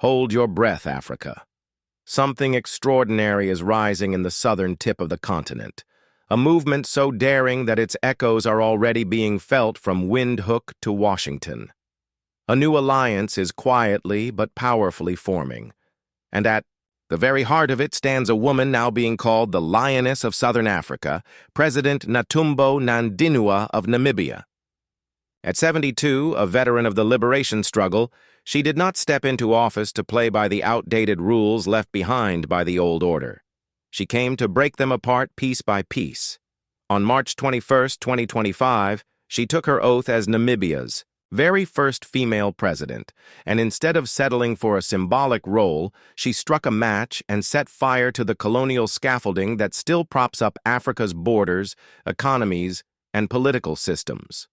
Hold your breath, Africa. Something extraordinary is rising in the southern tip of the continent, a movement so daring that its echoes are already being felt from Windhoek to Washington. A new alliance is quietly but powerfully forming, and at the very heart of it stands a woman now being called the Lioness of Southern Africa, President Natumbbo Nandinua of Namibia. At 72, a veteran of the liberation struggle, she did not step into office to play by the outdated rules left behind by the old order. She came to break them apart piece by piece. On March 21, 2025, she took her oath as Namibia's very first female president, and instead of settling for a symbolic role, she struck a match and set fire to the colonial scaffolding that still props up Africa's borders, economies, and political systems.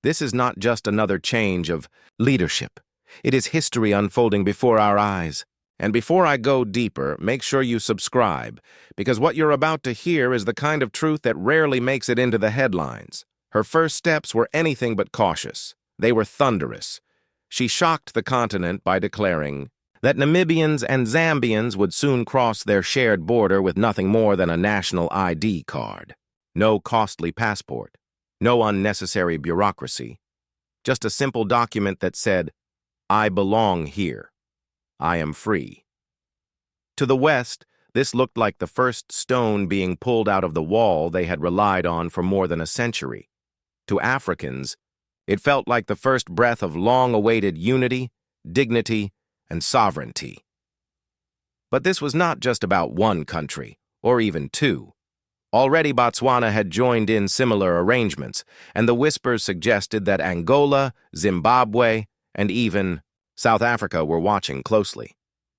This is not just another change of leadership. It is history unfolding before our eyes. And before I go deeper, make sure you subscribe, because what you're about to hear is the kind of truth that rarely makes it into the headlines. Her first steps were anything but cautious. They were thunderous. She shocked the continent by declaring that Namibians and Zambians would soon cross their shared border with nothing more than a national ID card. No costly passport. No unnecessary bureaucracy. Just a simple document that said, "I belong here. I am free." To the west, this looked like the first stone being pulled out of the wall they had relied on for more than a century. To Africans, it felt like the first breath of long-awaited unity, dignity, and sovereignty. But this was not just about one country, or even two. Already Botswana had joined in similar arrangements, and the whispers suggested that Angola, Zimbabwe, and even South Africa were watching closely.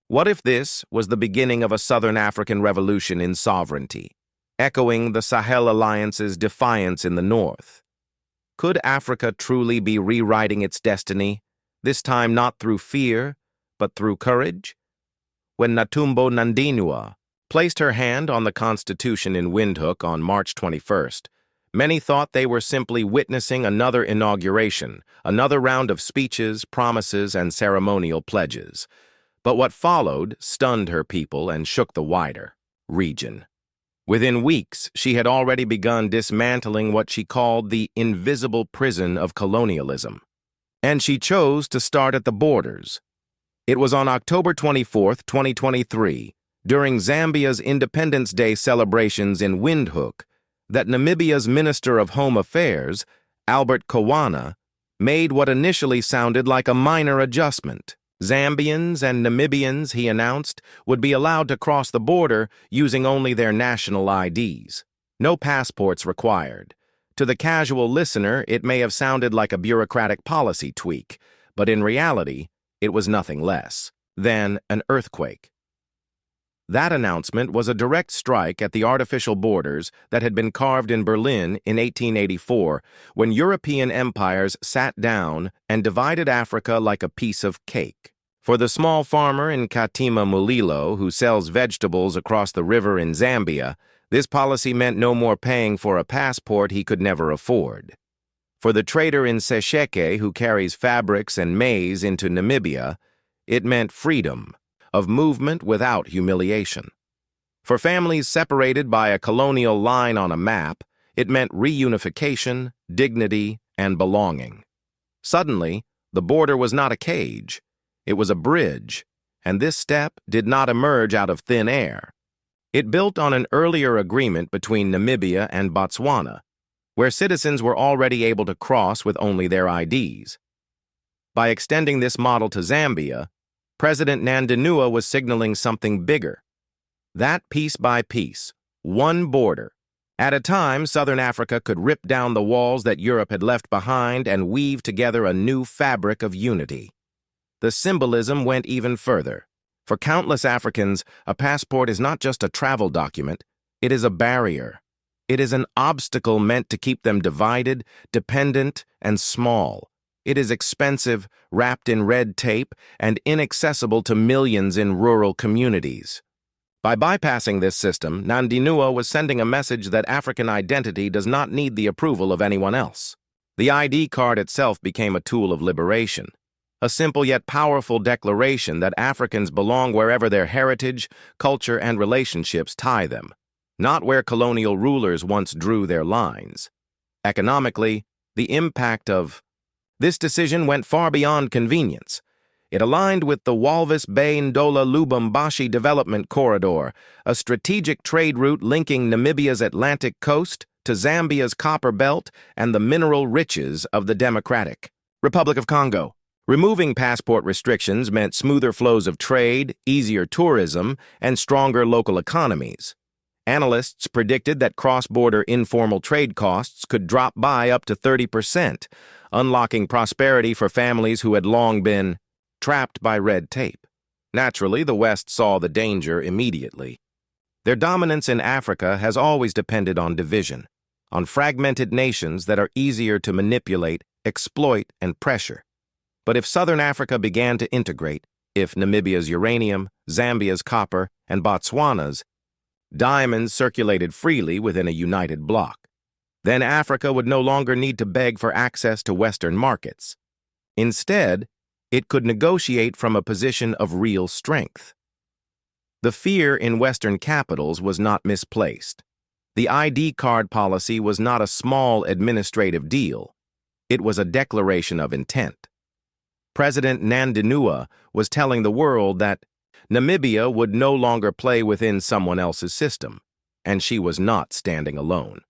What if this was the beginning of a Southern African revolution in sovereignty, echoing the Sahel Alliance's defiance in the north? Could Africa truly be rewriting its destiny, this time not through fear, but through courage? When Natumbbo Nandinua placed her hand on the Constitution in Windhoek on March 21st, many thought they were simply witnessing another inauguration, another round of speeches, promises, and ceremonial pledges. But what followed stunned her people and shook the wider region. Within weeks, she had already begun dismantling what she called the invisible prison of colonialism. And she chose to start at the borders. It was on October 24, 2023, during Zambia's Independence Day celebrations in Windhoek, that Namibia's Minister of Home Affairs, Albert Kawana, made what initially sounded like a minor adjustment. Zambians and Namibians, he announced, would be allowed to cross the border using only their national IDs. No passports required. To the casual listener, it may have sounded like a bureaucratic policy tweak, but in reality, it was nothing less than an earthquake. That announcement was a direct strike at the artificial borders that had been carved in Berlin in 1884, when European empires sat down and divided Africa like a piece of cake. For the small farmer in Katima Mulilo who sells vegetables across the river in Zambia, this policy meant no more paying for a passport he could never afford. For the trader in Sesheke who carries fabrics and maize into Namibia, it meant freedom of movement without humiliation. For families separated by a colonial line on a map, it meant reunification, dignity, and belonging. Suddenly, the border was not a cage. It was a bridge, and this step did not emerge out of thin air. It built on an earlier agreement between Namibia and Botswana, where citizens were already able to cross with only their IDs. By extending this model to Zambia, President Nandinua was signaling something bigger. That piece by piece, one border. At a time, Southern Africa could rip down the walls that Europe had left behind and weave together a new fabric of unity. The symbolism went even further. For countless Africans, a passport is not just a travel document, it is a barrier. It is an obstacle meant to keep them divided, dependent, and small. It is expensive, wrapped in red tape, and inaccessible to millions in rural communities. By bypassing this system, Nandinua was sending a message that African identity does not need the approval of anyone else. The ID card itself became a tool of liberation, a simple yet powerful declaration that Africans belong wherever their heritage, culture, and relationships tie them, not where colonial rulers once drew their lines. Economically, the impact of this decision went far beyond convenience. It aligned with the Walvis Bay Ndola Lubumbashi Development Corridor, a strategic trade route linking Namibia's Atlantic coast to Zambia's copper belt and the mineral riches of the Democratic Republic of Congo. Removing passport restrictions meant smoother flows of trade, easier tourism, and stronger local economies. Analysts predicted that cross-border informal trade costs could drop by up to 30%, unlocking prosperity for families who had long been trapped by red tape. Naturally, the West saw the danger immediately. Their dominance in Africa has always depended on division, on fragmented nations that are easier to manipulate, exploit, and pressure. But if Southern Africa began to integrate, if Namibia's uranium, Zambia's copper, and Botswana's diamonds circulated freely within a united bloc, then Africa would no longer need to beg for access to Western markets. Instead, it could negotiate from a position of real strength. The fear in Western capitals was not misplaced. The ID card policy was not a small administrative deal. It was a declaration of intent. President Nandinua was telling the world that Namibia would no longer play within someone else's system, and she was not standing alone.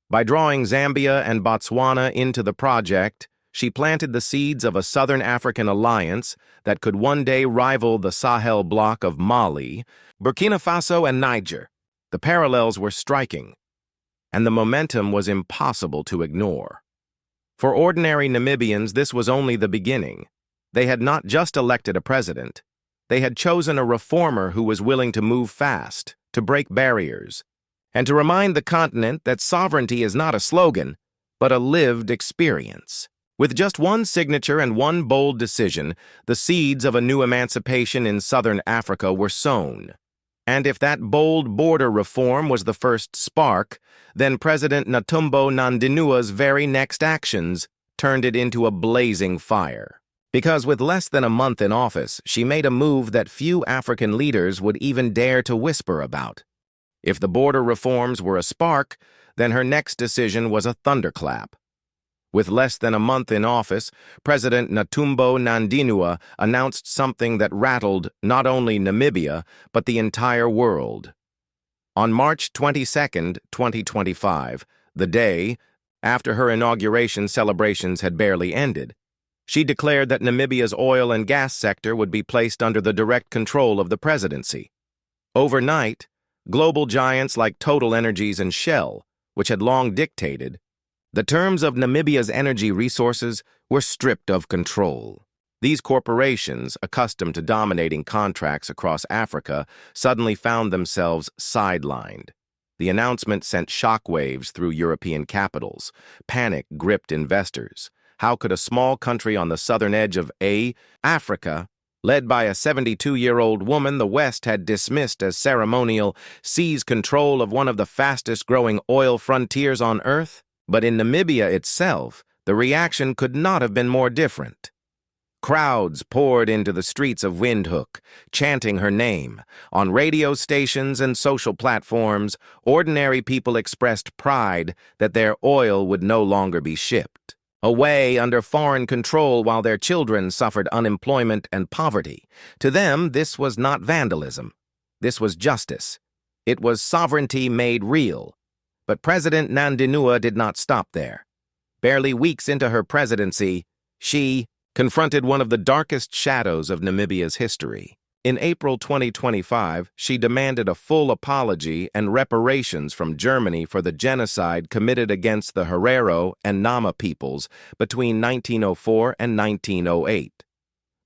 By drawing Zambia and Botswana into the project, she planted the seeds of a Southern African alliance that could one day rival the Sahel bloc of Mali, Burkina Faso, and Niger. The parallels were striking, and the momentum was impossible to ignore. For ordinary Namibians, this was only the beginning. They had not just elected a president. They had chosen a reformer who was willing to move fast, to break barriers, and to remind the continent that sovereignty is not a slogan, but a lived experience. With just one signature and one bold decision, the seeds of a new emancipation in Southern Africa were sown. And if that bold border reform was the first spark, then President Natumbbo Nandinua's very next actions turned it into a blazing fire. Because with less than a month in office, she made a move that few African leaders would even dare to whisper about. If the border reforms were a spark, then her next decision was a thunderclap. With less than a month in office, President Natumbbo Nandinua announced something that rattled not only Namibia, but the entire world. On March 22, 2025, the day after her inauguration celebrations had barely ended, she declared that Namibia's oil and gas sector would be placed under the direct control of the presidency. Overnight, global giants like Total Energies and Shell, which had long dictated the terms of Namibia's energy resources, were stripped of control. These corporations, accustomed to dominating contracts across Africa, suddenly found themselves sidelined. The announcement sent shockwaves through European capitals. Panic gripped investors. How could a small country on the southern edge of Africa, led by a 72-year-old woman the West had dismissed as ceremonial, seize control of one of the fastest-growing oil frontiers on Earth? But in Namibia itself, the reaction could not have been more different. Crowds poured into the streets of Windhoek, chanting her name. On radio stations and social platforms, ordinary people expressed pride that their oil would no longer be shipped away under foreign control while their children suffered unemployment and poverty. To them, this was not vandalism. This was justice. It was sovereignty made real. But President Nandinua did not stop there. Barely weeks into her presidency, she confronted one of the darkest shadows of Namibia's history. In April 2025, she demanded a full apology and reparations from Germany for the genocide committed against the Herero and Nama peoples between 1904 and 1908.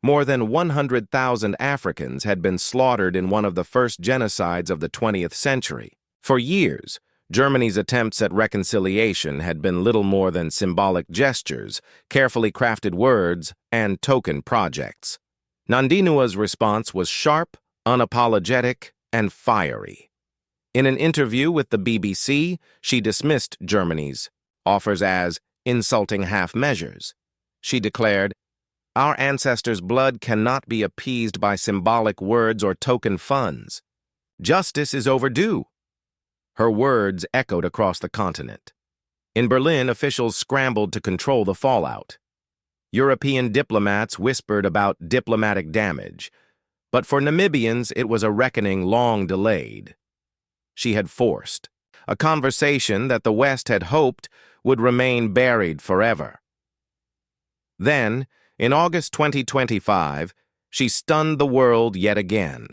More than 100,000 Africans had been slaughtered in one of the first genocides of the 20th century. For years, Germany's attempts at reconciliation had been little more than symbolic gestures, carefully crafted words, and token projects. Nandinua's response was sharp, unapologetic, and fiery. In an interview with the BBC, she dismissed Germany's offers as insulting half measures. She declared, Our ancestors' blood cannot be appeased by symbolic words or token funds. Justice is overdue. Her words echoed across the continent. In Berlin, officials scrambled to control the fallout. European diplomats whispered about diplomatic damage, but for Namibians it was a reckoning long delayed. She had forced a conversation that the West had hoped would remain buried forever. Then, in August 2025, she stunned the world yet again.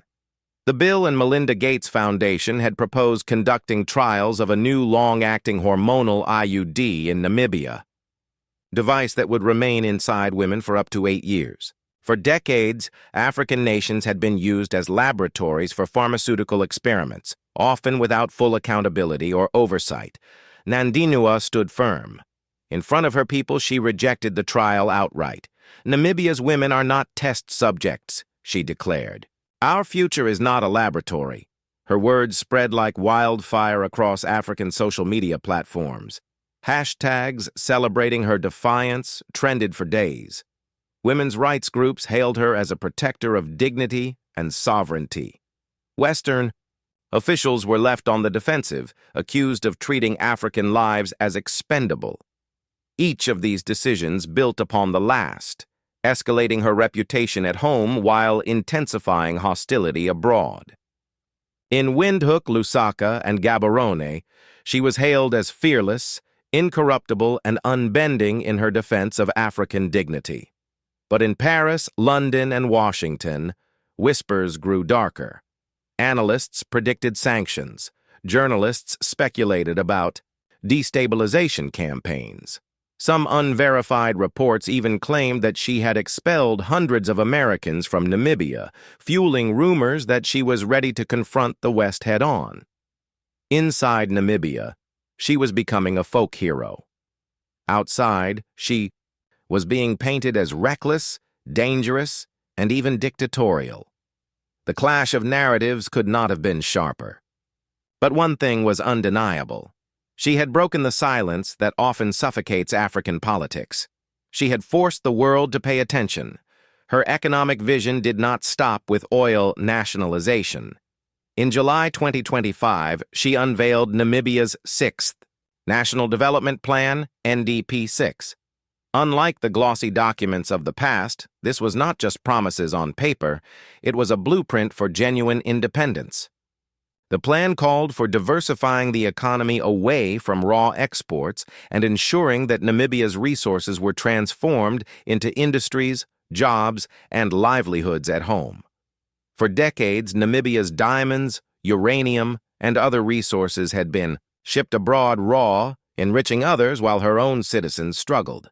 The Bill and Melinda Gates Foundation had proposed conducting trials of a new long-acting hormonal IUD in Namibia, device that would remain inside women for up to 8 years. For decades, African nations had been used as laboratories for pharmaceutical experiments, often without full accountability or oversight. Nandinua stood firm. In front of her people, she rejected the trial outright. Namibia's women are not test subjects, she declared. Our future is not a laboratory. Her words spread like wildfire across African social media platforms. Hashtags celebrating her defiance trended for days. Women's rights groups hailed her as a protector of dignity and sovereignty. Western officials were left on the defensive, accused of treating African lives as expendable. Each of these decisions built upon the last, escalating her reputation at home while intensifying hostility abroad. In Windhoek, Lusaka, and Gaborone, she was hailed as fearless, incorruptible, and unbending in her defense of African dignity. But in Paris, London, and Washington, whispers grew darker. Analysts predicted sanctions. Journalists speculated about destabilization campaigns. Some unverified reports even claimed that she had expelled hundreds of Americans from Namibia, fueling rumors that she was ready to confront the West head-on. Inside Namibia, she was becoming a folk hero. Outside, she was being painted as reckless, dangerous, and even dictatorial. The clash of narratives could not have been sharper. But one thing was undeniable. She had broken the silence that often suffocates African politics. She had forced the world to pay attention. Her economic vision did not stop with oil nationalization. In July 2025, she unveiled Namibia's 6th National Development Plan, NDP6. Unlike the glossy documents of the past, this was not just promises on paper, it was a blueprint for genuine independence. The plan called for diversifying the economy away from raw exports and ensuring that Namibia's resources were transformed into industries, jobs, and livelihoods at home. For decades, Namibia's diamonds, uranium, and other resources had been shipped abroad raw, enriching others while her own citizens struggled.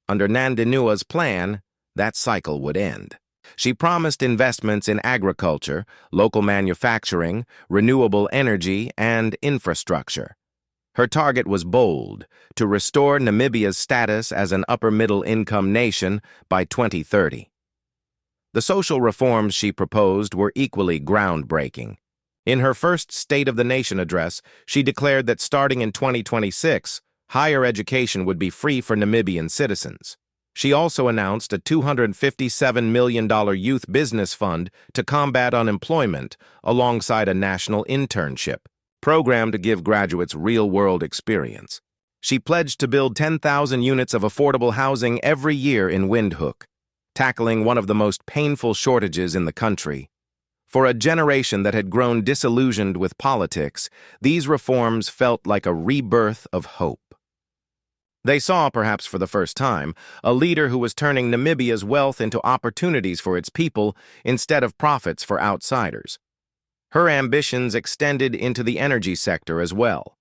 Under Nandinua's plan, that cycle would end. She promised investments in agriculture, local manufacturing, renewable energy, and infrastructure. Her target was bold, to restore Namibia's status as an upper-middle-income nation by 2030. The social reforms she proposed were equally groundbreaking. In her first State of the Nation address, she declared that starting in 2026, higher education would be free for Namibian citizens. She also announced a $257 million youth business fund to combat unemployment alongside a national internship program to give graduates real-world experience. She pledged to build 10,000 units of affordable housing every year in Windhoek, tackling one of the most painful shortages in the country. For a generation that had grown disillusioned with politics, these reforms felt like a rebirth of hope. They saw, perhaps for the first time, a leader who was turning Namibia's wealth into opportunities for its people instead of profits for outsiders. Her ambitions extended into the energy sector as well.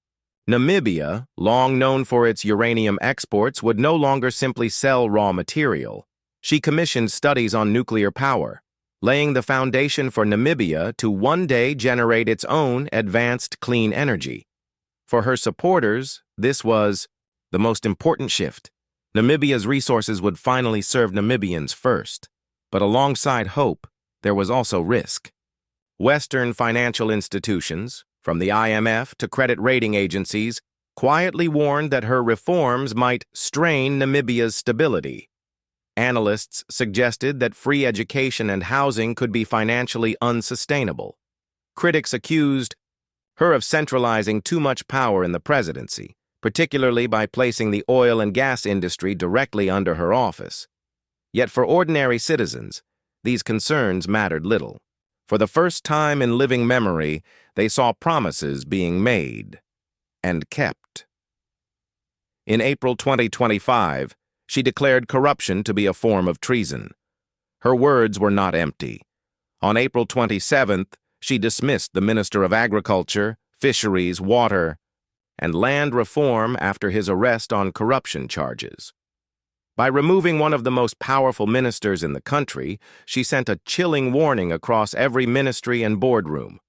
Namibia, long known for its uranium exports, would no longer simply sell raw material. She commissioned studies on nuclear power, laying the foundation for Namibia to one day generate its own advanced clean energy. For her supporters, this was the most important shift. Namibia's resources would finally serve Namibians first. But alongside hope, there was also risk. Western financial institutions, from the IMF to credit rating agencies, quietly warned that her reforms might strain Namibia's stability. Analysts suggested that free education and housing could be financially unsustainable. Critics accused her of centralizing too much power in the presidency, particularly by placing the oil and gas industry directly under her office. Yet for ordinary citizens, these concerns mattered little. For the first time in living memory, they saw promises being made and kept. In April 2025, she declared corruption to be a form of treason. Her words were not empty. On April 27th, she dismissed the Minister of Agriculture, Fisheries, Water, and Land Reform after his arrest on corruption charges. By removing one of the most powerful ministers in the country, she sent a chilling warning across every ministry and boardroom.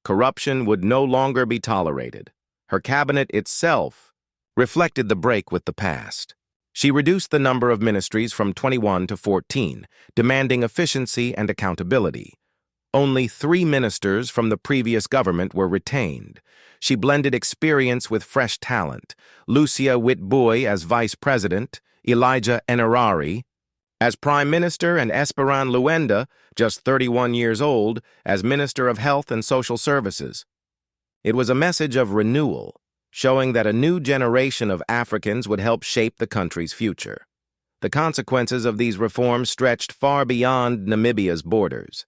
Corruption would no longer be tolerated. Her cabinet itself reflected the break with the past. She reduced the number of ministries from 21 to 14, demanding efficiency and accountability. Only 3 ministers from the previous government were retained. She blended experience with fresh talent. Lucia Witbooi as vice president, Elijah Enarari as prime minister, and Esperan Luenda, just 31 years old, as Minister of Health and Social Services. It was a message of renewal, showing that a new generation of Africans would help shape the country's future. The consequences of these reforms stretched far beyond Namibia's borders.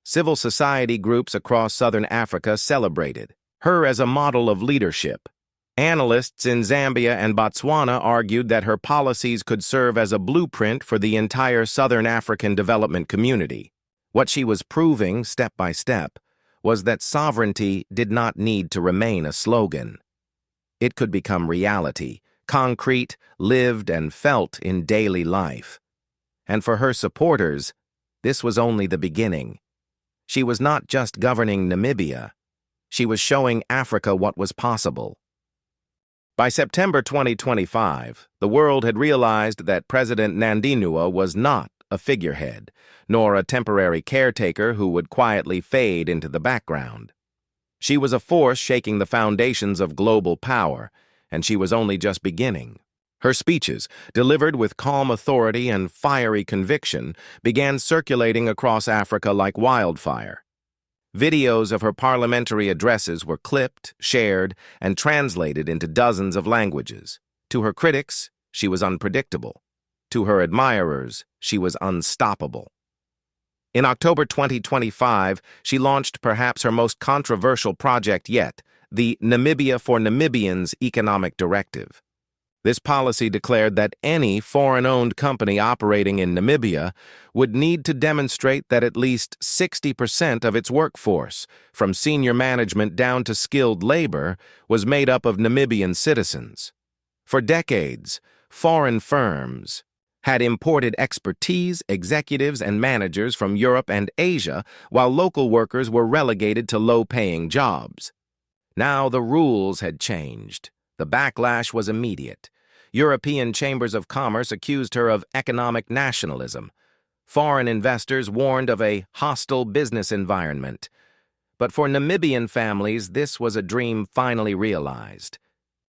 Civil society groups across southern Africa celebrated her as a model of leadership. Analysts in Zambia and Botswana argued that her policies could serve as a blueprint for the entire Southern African development community. What she was proving, step by step, was that sovereignty did not need to remain a slogan. It could become reality, concrete, lived and felt in daily life. And for her supporters, this was only the beginning. She was not just governing Namibia. She was showing Africa what was possible. By September 2025, the world had realized that President Nandinua was not a figurehead, nor a temporary caretaker who would quietly fade into the background. She was a force shaking the foundations of global power, and she was only just beginning. Her speeches, delivered with calm authority and fiery conviction, began circulating across Africa like wildfire. Videos of her parliamentary addresses were clipped, shared, and translated into dozens of languages. To her critics, she was unpredictable. To her admirers, she was unstoppable. In October 2025, she launched perhaps her most controversial project yet, the Namibia for Namibians Economic Directive. This policy declared that any foreign-owned company operating in Namibia would need to demonstrate that at least 60% of its workforce, from senior management down to skilled labor, was made up of Namibian citizens. For decades, foreign firms had imported expertise, executives, and managers from Europe and Asia, while local workers were relegated to low-paying jobs. Now the rules had changed. The backlash was immediate. European chambers of commerce accused her of economic nationalism. Foreign investors warned of a hostile business environment. But for Namibian families, this was a dream finally realized.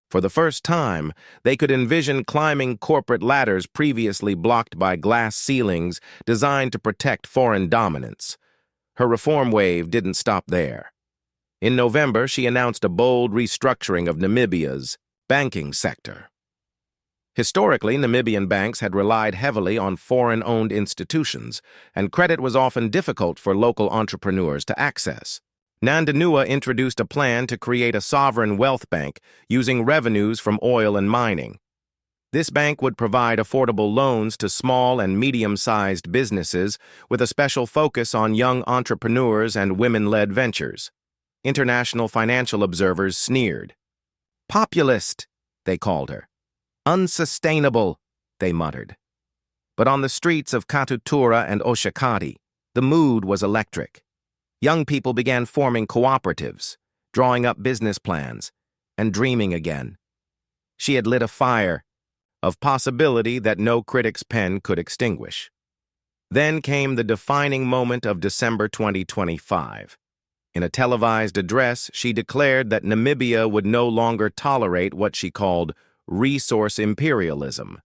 For the first time, they could envision climbing corporate ladders previously blocked by glass ceilings designed to protect foreign dominance. Her reform wave didn't stop there. In November, she announced a bold restructuring of Namibia's banking sector. Historically, Namibian banks had relied heavily on foreign-owned institutions, and credit was often difficult for local entrepreneurs to access. Nandinua introduced a plan to create a sovereign wealth bank using revenues from oil and mining. This bank would provide affordable loans to small and medium-sized businesses with a special focus on young entrepreneurs and women-led ventures. International financial observers sneered. Populist, they called her. Unsustainable, they muttered. But on the streets of Katutura and Oshakati, the mood was electric. Young people began forming cooperatives, drawing up business plans, and dreaming again. She had lit a fire of possibility that no critic's pen could extinguish. Then came the defining moment of December 2025. In a televised address, she declared that Namibia would no longer tolerate what she called resource imperialism.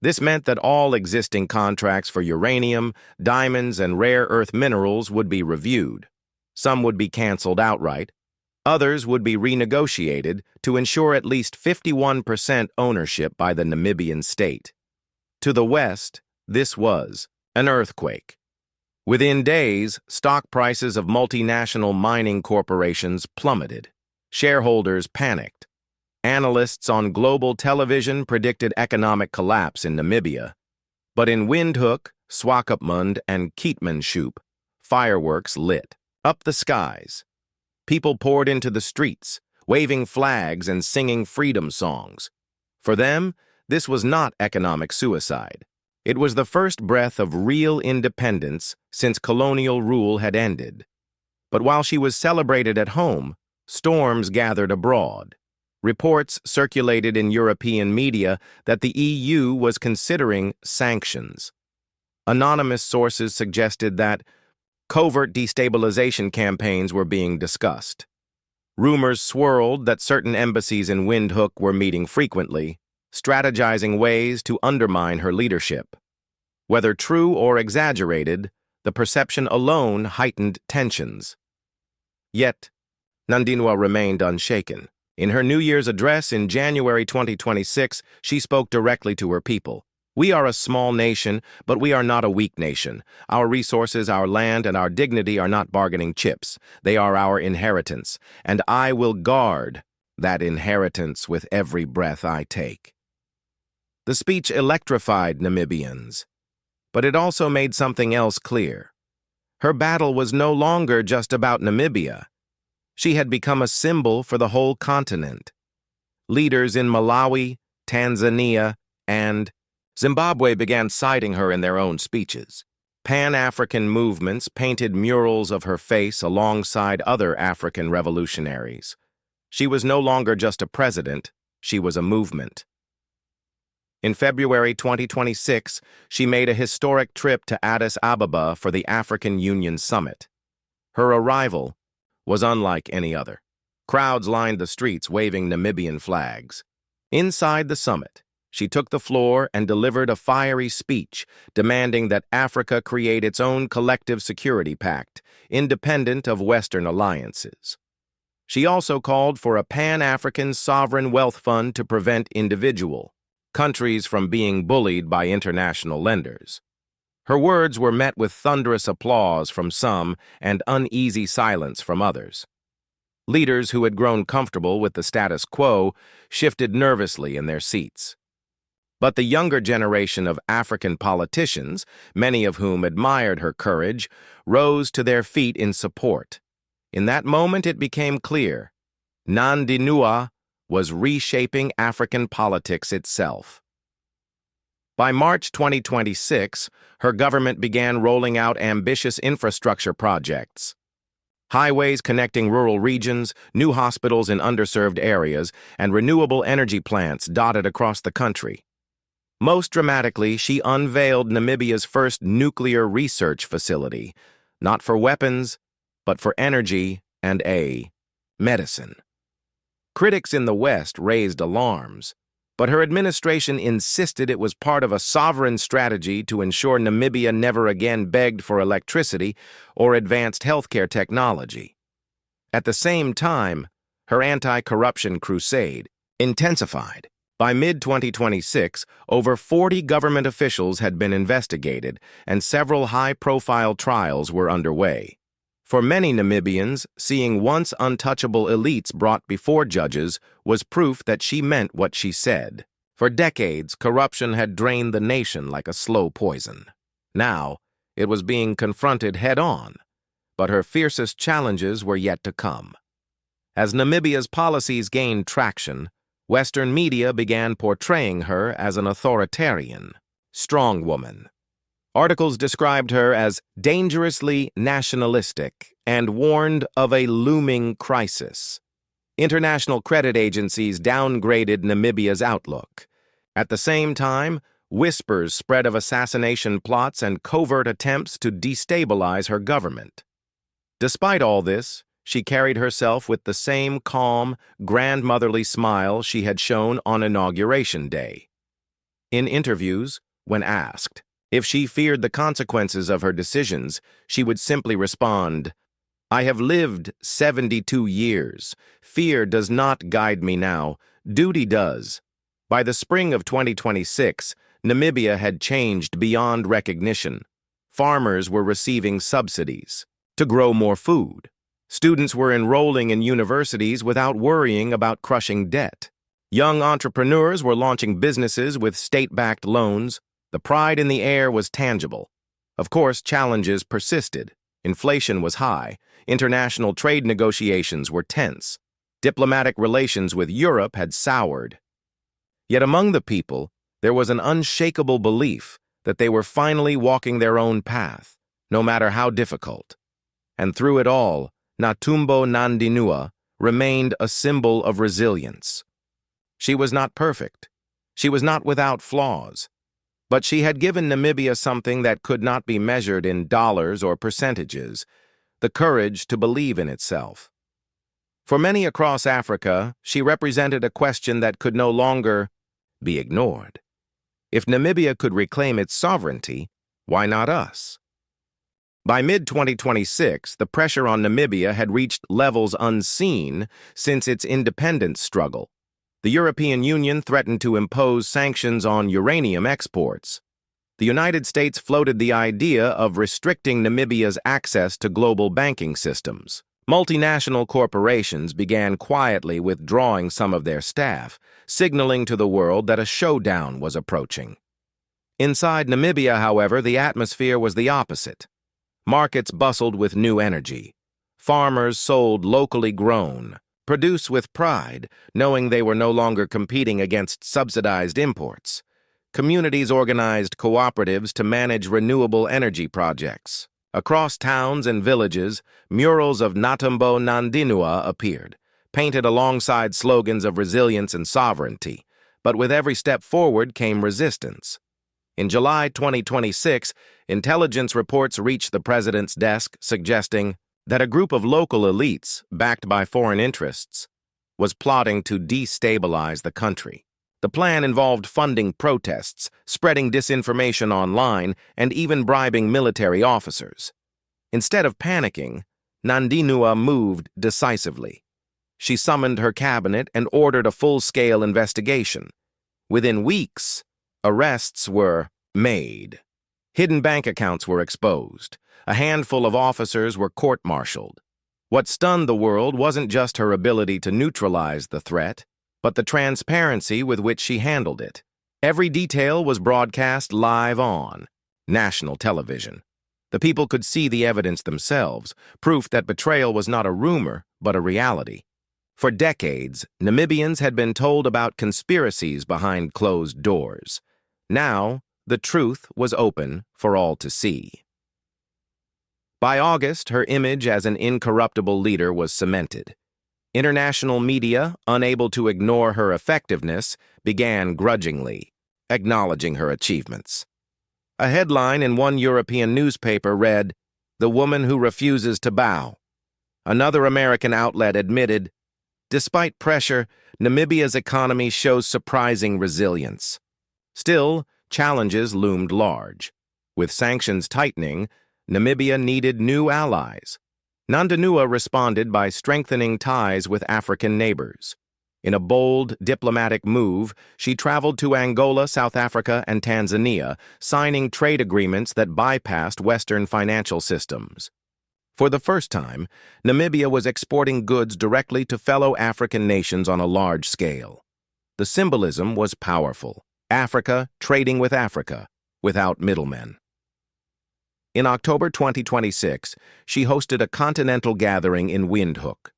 This meant that all existing contracts for uranium, diamonds, and rare earth minerals would be reviewed. Some would be canceled outright. Others would be renegotiated to ensure at least 51% ownership by the Namibian state. To the west, this was an earthquake. Within days, stock prices of multinational mining corporations plummeted. Shareholders panicked. Analysts on global television predicted economic collapse in Namibia. But in Windhoek, Swakopmund, and Keetmanshoop, fireworks lit up the skies. People poured into the streets, waving flags and singing freedom songs. For them, this was not economic suicide. It was the first breath of real independence since colonial rule had ended. But while she was celebrated at home, storms gathered abroad. Reports circulated in European media that the EU was considering sanctions. Anonymous sources suggested that covert destabilization campaigns were being discussed. Rumors swirled that certain embassies in Windhoek were meeting frequently, strategizing ways to undermine her leadership. Whether true or exaggerated, the perception alone heightened tensions. Yet, Nandinua remained unshaken. In her New Year's address in January 2026, she spoke directly to her people. "We are a small nation, but we are not a weak nation. Our resources, our land, and our dignity are not bargaining chips. They are our inheritance, and I will guard that inheritance with every breath I take." The speech electrified Namibians, but it also made something else clear. Her battle was no longer just about Namibia. She had become a symbol for the whole continent. Leaders in Malawi, Tanzania, and Zimbabwe began citing her in their own speeches. Pan-African movements painted murals of her face alongside other African revolutionaries. She was no longer just a president, she was a movement. In February 2026, she made a historic trip to Addis Ababa for the African Union Summit. Her arrival was unlike any other. Crowds lined the streets waving Namibian flags. Inside the summit, she took the floor and delivered a fiery speech demanding that Africa create its own collective security pact, independent of Western alliances. She also called for a Pan-African sovereign wealth fund to prevent individual countries from being bullied by international lenders. Her words were met with thunderous applause from some and uneasy silence from others. Leaders who had grown comfortable with the status quo shifted nervously in their seats. But the younger generation of African politicians, many of whom admired her courage, rose to their feet in support. In that moment, it became clear: Nandinua was reshaping African politics itself. By March 2026, her government began rolling out ambitious infrastructure projects. Highways connecting rural regions, new hospitals in underserved areas, and renewable energy plants dotted across the country. Most dramatically, she unveiled Namibia's first nuclear research facility, not for weapons, but for energy and medicine. Critics in the West raised alarms, but her administration insisted it was part of a sovereign strategy to ensure Namibia never again begged for electricity or advanced healthcare technology. At the same time, her anti-corruption crusade intensified. By mid-2026, over 40 government officials had been investigated, and several high-profile trials were underway. For many Namibians, seeing once untouchable elites brought before judges was proof that she meant what she said. For decades, corruption had drained the nation like a slow poison. Now, it was being confronted head-on, but her fiercest challenges were yet to come. As Namibia's policies gained traction, Western media began portraying her as an authoritarian, strong woman. Articles described her as dangerously nationalistic and warned of a looming crisis. International credit agencies downgraded Namibia's outlook. At the same time, whispers spread of assassination plots and covert attempts to destabilize her government. Despite all this, she carried herself with the same calm, grandmotherly smile she had shown on Inauguration Day. In interviews, when asked if she feared the consequences of her decisions, she would simply respond, "I have lived 72 years. Fear does not guide me now. Duty does." By the spring of 2026, Namibia had changed beyond recognition. Farmers were receiving subsidies to grow more food. Students were enrolling in universities without worrying about crushing debt. Young entrepreneurs were launching businesses with state-backed loans. The pride in the air was tangible. Of course, challenges persisted. Inflation was high. International trade negotiations were tense. Diplomatic relations with Europe had soured. Yet among the people, there was an unshakable belief that they were finally walking their own path, no matter how difficult. And through it all, Natumbbo Nandinua remained a symbol of resilience. She was not perfect. She was not without flaws. But she had given Namibia something that could not be measured in dollars or percentages: the courage to believe in itself. For many across Africa, she represented a question that could no longer be ignored. If Namibia could reclaim its sovereignty, why not us? By mid-2026, the pressure on Namibia had reached levels unseen since its independence struggle. The European Union threatened to impose sanctions on uranium exports. The United States floated the idea of restricting Namibia's access to global banking systems. Multinational corporations began quietly withdrawing some of their staff, signaling to the world that a showdown was approaching. Inside Namibia, however, the atmosphere was the opposite. Markets bustled with new energy. Farmers sold locally grown produce with pride, knowing they were no longer competing against subsidized imports. Communities organized cooperatives to manage renewable energy projects. Across towns and villages, murals of Natumbbo Nandinua appeared, painted alongside slogans of resilience and sovereignty. But with every step forward came resistance. In July 2026, intelligence reports reached the president's desk suggesting that a group of local elites, backed by foreign interests, was plotting to destabilize the country. The plan involved funding protests, spreading disinformation online, and even bribing military officers. Instead of panicking, Nandinua moved decisively. She summoned her cabinet and ordered a full-scale investigation. Within weeks, arrests were made. Hidden bank accounts were exposed. A handful of officers were court-martialed. What stunned the world wasn't just her ability to neutralize the threat, but the transparency with which she handled it. Every detail was broadcast live on national television. The people could see the evidence themselves, proof that betrayal was not a rumor, but a reality. For decades, Namibians had been told about conspiracies behind closed doors. Now, the truth was open for all to see. By August, her image as an incorruptible leader was cemented. International media, unable to ignore her effectiveness, began grudgingly acknowledging her achievements. A headline in one European newspaper read, "The woman who refuses to bow." Another American outlet admitted, "Despite pressure, Namibia's economy shows surprising resilience." Still, challenges loomed large. With sanctions tightening, Namibia needed new allies. Nandinua responded by strengthening ties with African neighbors. In a bold diplomatic move, she traveled to Angola, South Africa, and Tanzania, signing trade agreements that bypassed Western financial systems. For the first time, Namibia was exporting goods directly to fellow African nations on a large scale. The symbolism was powerful. Africa trading with Africa, without middlemen. In October 2026, she hosted a continental gathering in Windhoek.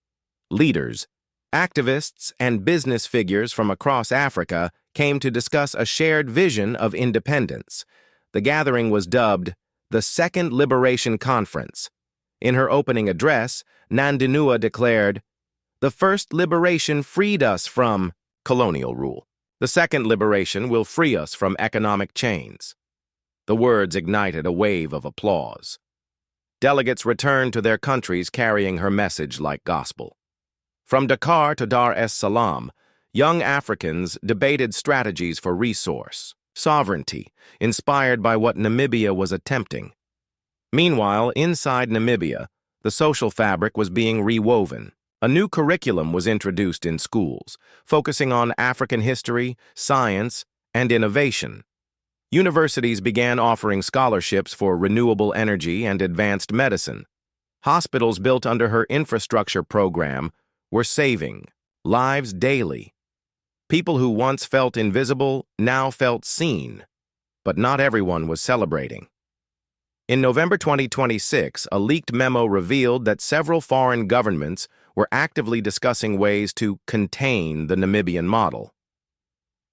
Leaders, activists, and business figures from across Africa came to discuss a shared vision of independence. The gathering was dubbed the Second Liberation Conference. In her opening address, Nandinua declared, "The first liberation freed us from colonial rule. The second liberation will free us from economic chains." The words ignited a wave of applause. Delegates returned to their countries carrying her message like gospel. From Dakar to Dar es Salaam, young Africans debated strategies for resource sovereignty, inspired by what Namibia was attempting. Meanwhile, inside Namibia, the social fabric was being rewoven. A new curriculum was introduced in schools, focusing on African history, science, and innovation. Universities began offering scholarships for renewable energy and advanced medicine. Hospitals built under her infrastructure program were saving lives daily. People who once felt invisible now felt seen, but not everyone was celebrating. In November 2026, a leaked memo revealed that several foreign governments were actively discussing ways to contain the Namibian model.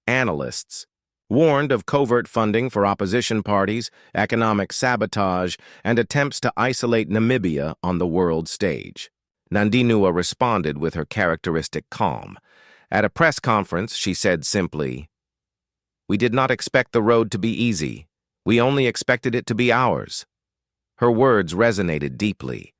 Analysts warned of covert funding for opposition parties, economic sabotage, and attempts to isolate Namibia on the world stage. Nandinua responded with her characteristic calm. At a press conference, she said simply, "We did not expect the road to be easy. We only expected it to be ours." Her words resonated deeply.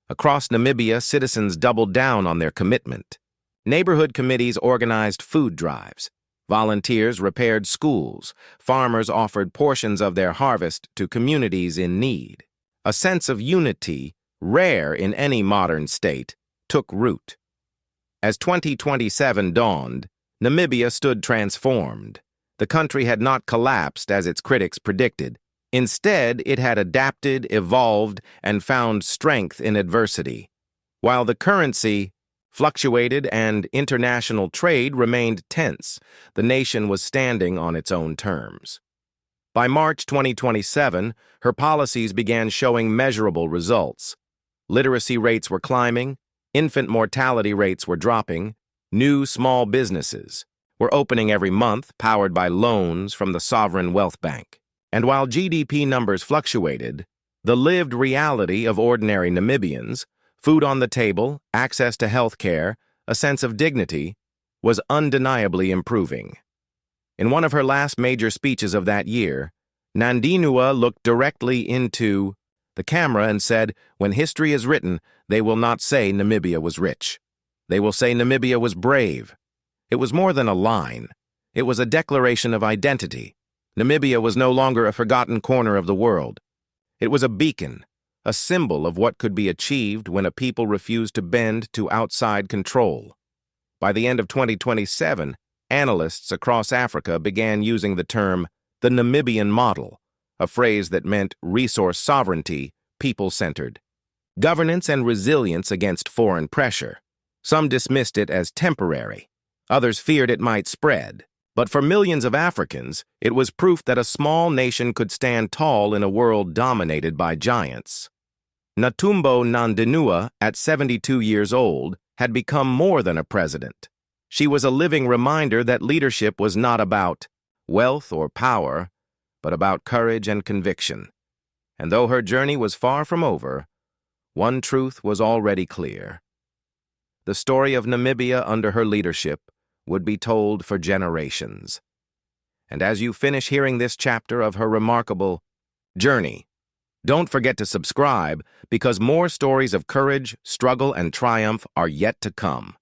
Across Namibia, citizens doubled down on their commitment. Neighborhood committees organized food drives. Volunteers repaired schools. Farmers offered portions of their harvest to communities in need. A sense of unity, rare in any modern state, took root. As 2027 dawned, Namibia stood transformed. The country had not collapsed as its critics predicted. Instead, it had adapted, evolved, and found strength in adversity. While the currency fluctuated and international trade remained tense, the nation was standing on its own terms. By March 2027, her policies began showing measurable results. Literacy rates were climbing, infant mortality rates were dropping, new small businesses were opening every month, powered by loans from the Sovereign Wealth Bank. And while GDP numbers fluctuated, the lived reality of ordinary Namibians, food on the table, access to health care, a sense of dignity, was undeniably improving. In one of her last major speeches of that year, Nandinua looked directly into the camera and said, "When history is written, they will not say Namibia was rich. They will say Namibia was brave." It was more than a line. It was a declaration of identity. Namibia was no longer a forgotten corner of the world. It was a beacon, a symbol of what could be achieved when a people refused to bend to outside control. By the end of 2027, analysts across Africa began using the term the Namibian model, a phrase that meant resource sovereignty, people-centered, governance and resilience against foreign pressure. Some dismissed it as temporary. Others feared it might spread. But for millions of Africans, it was proof that a small nation could stand tall in a world dominated by giants. Natumbbo Nandinua, at 72 years old, had become more than a president. She was a living reminder that leadership was not about wealth or power, but about courage and conviction. And though her journey was far from over, one truth was already clear. The story of Namibia under her leadership would be told for generations. And as you finish hearing this chapter of her remarkable journey, don't forget to subscribe because more stories of courage, struggle, and triumph are yet to come.